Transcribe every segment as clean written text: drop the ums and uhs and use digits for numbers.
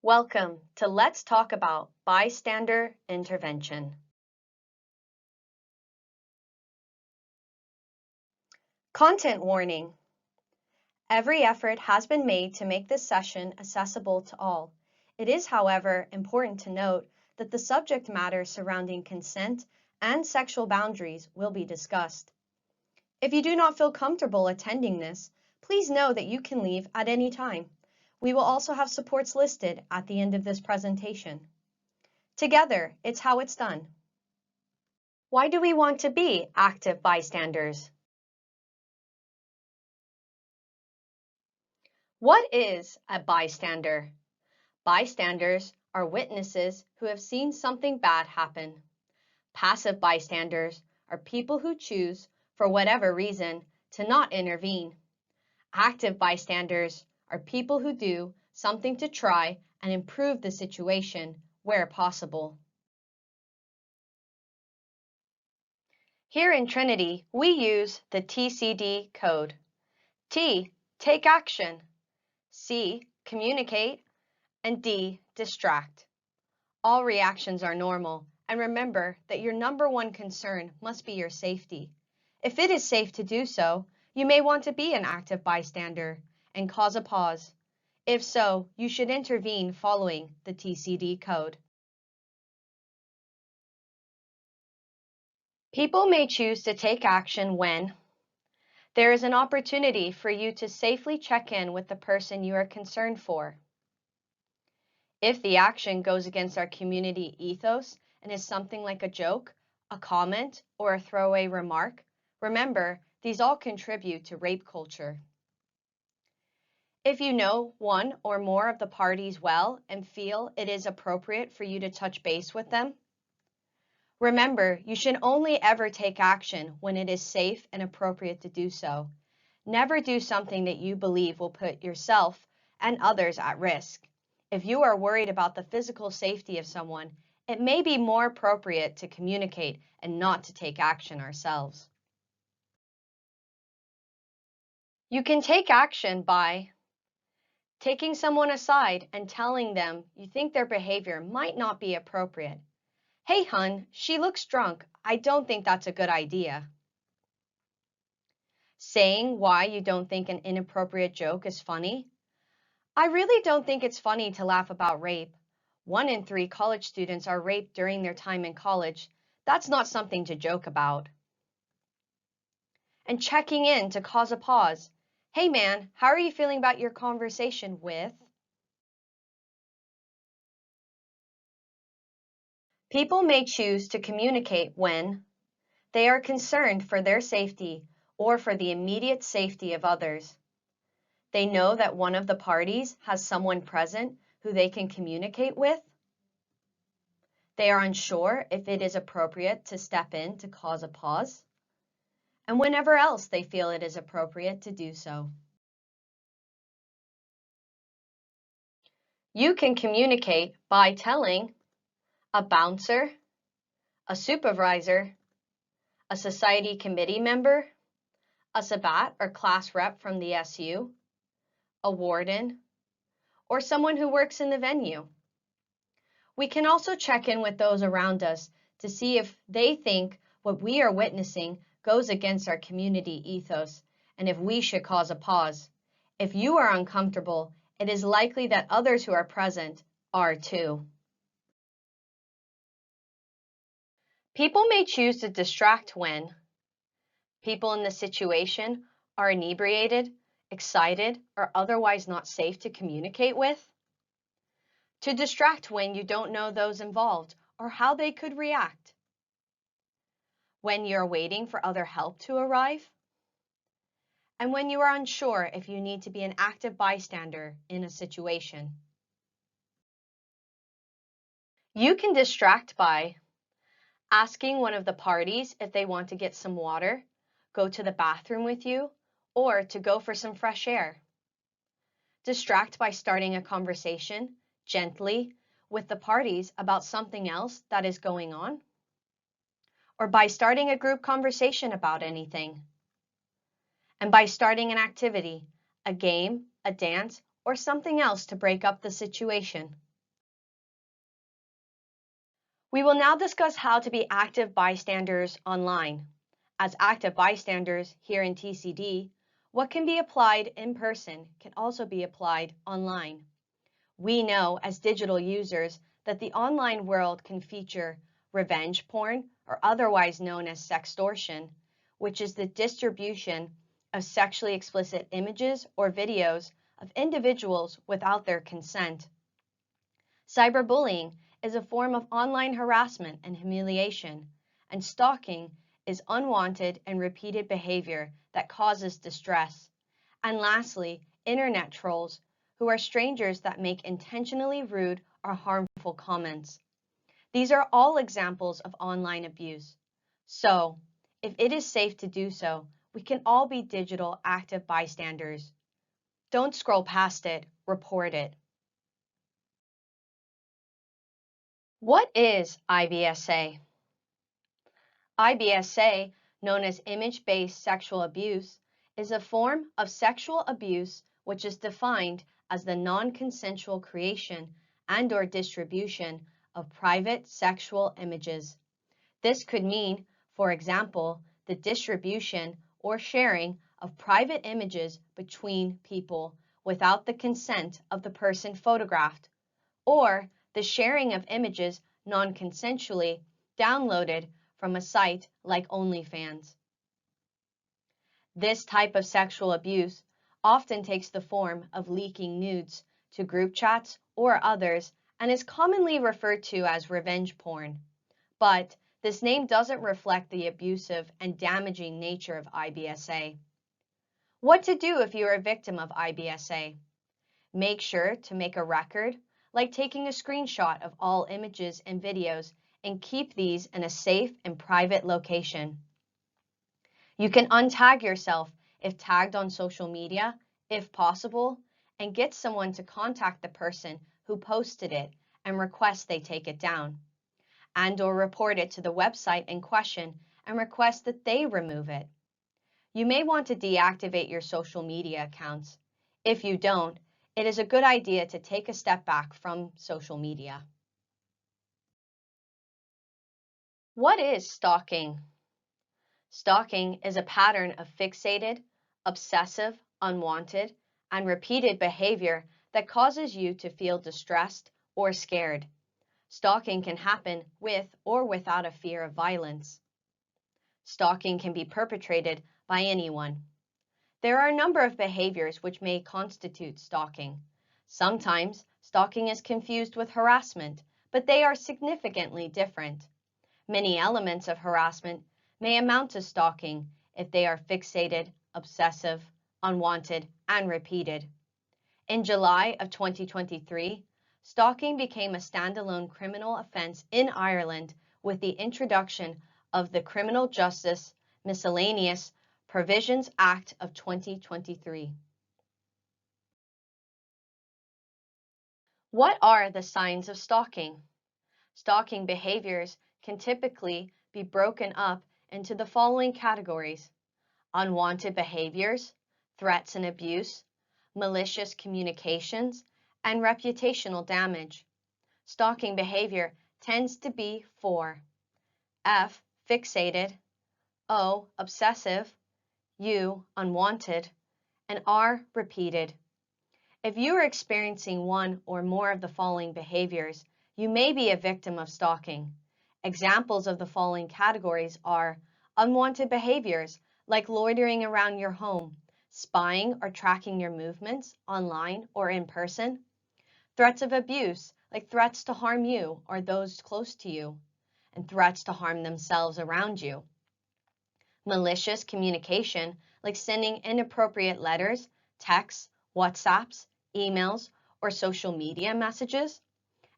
Welcome to Let's Talk About Bystander Intervention. Content warning. Every effort has been made to make this session accessible to all. It is, however, important to note that the subject matter surrounding consent and sexual boundaries will be discussed. If you do not feel comfortable attending this, please know that you can leave at any time. We will also have supports listed at the end of this presentation. Together, it's how it's done. Why do we want to be active bystanders? What is a bystander? Bystanders are witnesses who have seen something bad happen. Passive bystanders are people who choose, for whatever reason, to not intervene. Active bystanders are people who do something to try and improve the situation where possible. Here in Trinity, we use the TCD code. T, take action. C, communicate. And D, distract. All reactions are normal, and remember that your number one concern must be your safety. If it is safe to do so, you may want to be an active bystander and cause a pause. If so, you should intervene following the TCD code. People may choose to take action when there is an opportunity for you to safely check in with the person you are concerned for. If the action goes against our community ethos and is something like a joke, a comment, or a throwaway remark, remember, these all contribute to rape culture. If you know one or more of the parties well and feel it is appropriate for you to touch base with them, remember, you should only ever take action when it is safe and appropriate to do so. Never do something that you believe will put yourself and others at risk. If you are worried about the physical safety of someone, it may be more appropriate to communicate and not to take action ourselves. You can take action by taking someone aside and telling them you think their behavior might not be appropriate. Hey, hun, she looks drunk. I don't think that's a good idea. Saying why you don't think an inappropriate joke is funny. I really don't think it's funny to laugh about rape. 1 in 3 college students are raped during their time in college. That's not something to joke about. And checking in to cause a pause. Hey man, how are you feeling about your conversation with? People may choose to communicate when they are concerned for their safety or for the immediate safety of others. They know that one of the parties has someone present who they can communicate with. They are unsure if it is appropriate to step in to cause a pause, and whenever else they feel it is appropriate to do so. You can communicate by telling a bouncer, a supervisor, a society committee member, a Sabat or class rep from the SU, a warden, or someone who works in the venue. We can also check in with those around us to see if they think what we are witnessing goes against our community ethos and if we should cause a pause. If you are uncomfortable, it is likely that others who are present are too. People may choose to distract when people in the situation are inebriated, excited, or otherwise not safe to communicate with. To distract when you don't know those involved or how they could react. When you're waiting for other help to arrive. And when you are unsure if you need to be an active bystander in a situation. You can distract by asking one of the parties if they want to get some water, go to the bathroom with you, or to go for some fresh air. Distract by starting a conversation, gently, with the parties about something else that is going on, or by starting a group conversation about anything, and by starting an activity, a game, a dance, or something else to break up the situation. We will now discuss how to be active bystanders online. As active bystanders here in TCD, what can be applied in person can also be applied online. We know as digital users that the online world can feature revenge porn, or otherwise known as sextortion, which is the distribution of sexually explicit images or videos of individuals without their consent. Cyberbullying is a form of online harassment and humiliation, and stalking is unwanted and repeated behavior that causes distress. And lastly, internet trolls, who are strangers that make intentionally rude or harmful comments. These are all examples of online abuse. So, if it is safe to do so, we can all be digital active bystanders. Don't scroll past it, report it. What is IBSA? IBSA, known as image-based sexual abuse, is a form of sexual abuse which is defined as the non-consensual creation and/or distribution of private sexual images. This could mean, for example, the distribution or sharing of private images between people without the consent of the person photographed, or the sharing of images non-consensually downloaded from a site like OnlyFans. This type of sexual abuse often takes the form of leaking nudes to group chats or others and is commonly referred to as revenge porn. But this name doesn't reflect the abusive and damaging nature of IBSA. What to do if you are a victim of IBSA? Make sure to make a record, like taking a screenshot of all images and videos, and keep these in a safe and private location. You can untag yourself if tagged on social media, if possible, and get someone to contact the person who posted it and request they take it down, and/or report it to the website in question and request that they remove it. You may want to deactivate your social media accounts. If you don't, it is a good idea to take a step back from social media. What is stalking? Stalking is a pattern of fixated, obsessive, unwanted, and repeated behavior that causes you to feel distressed or scared. Stalking can happen with or without a fear of violence. Stalking can be perpetrated by anyone. There are a number of behaviors which may constitute stalking. Sometimes stalking is confused with harassment, but they are significantly different. Many elements of harassment may amount to stalking if they are fixated, obsessive, unwanted, and repeated. In July of 2023, stalking became a standalone criminal offence in Ireland with the introduction of the Criminal Justice Miscellaneous Provisions Act of 2023. What are the signs of stalking? Stalking behaviors can typically be broken up into the following categories: unwanted behaviors, threats and abuse, malicious communications, and reputational damage. Stalking behavior tends to be 4. F, fixated, O, obsessive, U, unwanted, and R, repeated. If you are experiencing one or more of the following behaviors, you may be a victim of stalking. Examples of the following categories are unwanted behaviors, like loitering around your home, spying or tracking your movements online or in person. Threats of abuse, like threats to harm you or those close to you, and threats to harm themselves around you. Malicious communication, like sending inappropriate letters, texts, WhatsApps, emails, or social media messages.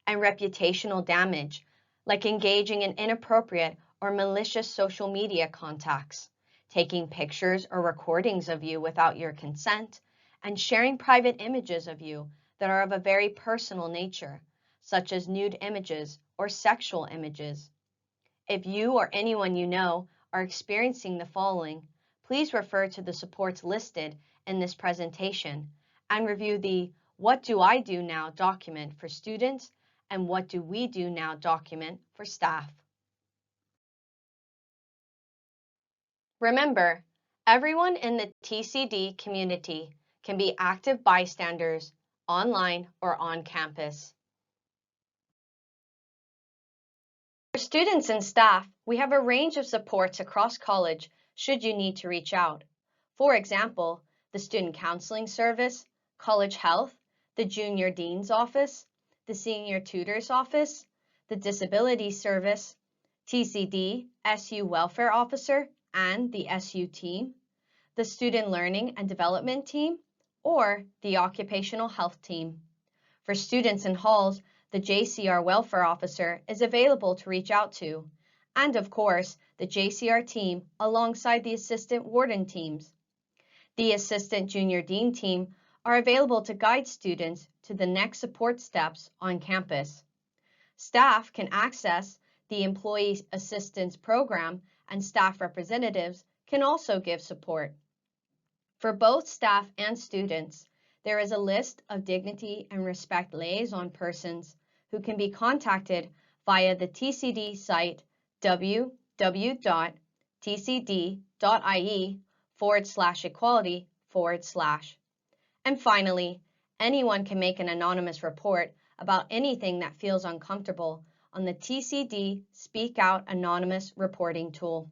And reputational damage, like engaging in inappropriate or malicious social media contacts, taking pictures or recordings of you without your consent, and sharing private images of you that are of a very personal nature, such as nude images or sexual images. If you or anyone you know are experiencing the following, please refer to the supports listed in this presentation and review the What Do I Do Now document for students and what do we do now document for staff. Remember, everyone in the TCD community can be active bystanders online or on campus. For students and staff, we have a range of supports across college should you need to reach out. For example, the Student Counseling Service, College Health, the Junior Dean's Office, the Senior Tutor's Office, the Disability Service, TCD, SU Welfare Officer, and the SU Team, the Student Learning and Development Team, or the Occupational Health Team. For students in halls, the JCR Welfare Officer is available to reach out to, and of course, the JCR team alongside the Assistant Warden teams. The Assistant Junior Dean team are available to guide students to the next support steps on campus. Staff can access the Employee Assistance Program, and staff representatives can also give support. For both staff and students, there is a list of dignity and respect liaison persons who can be contacted via the TCD site www.tcd.ie/equality/. And finally, anyone can make an anonymous report about anything that feels uncomfortable on the TCD Speak Out Anonymous Reporting tool.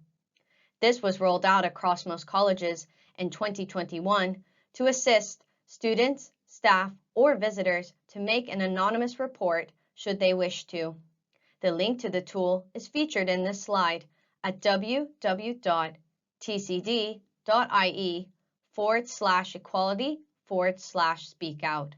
This was rolled out across most colleges in 2021 to assist students, staff, or visitors to make an anonymous report should they wish to. The link to the tool is featured in this slide at www.tcd.ie/equality/speakout.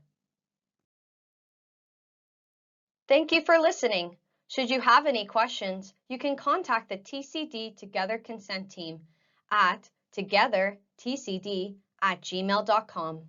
Thank you for listening. Should you have any questions, you can contact the TCD Together Consent team at togethertcd@gmail.com.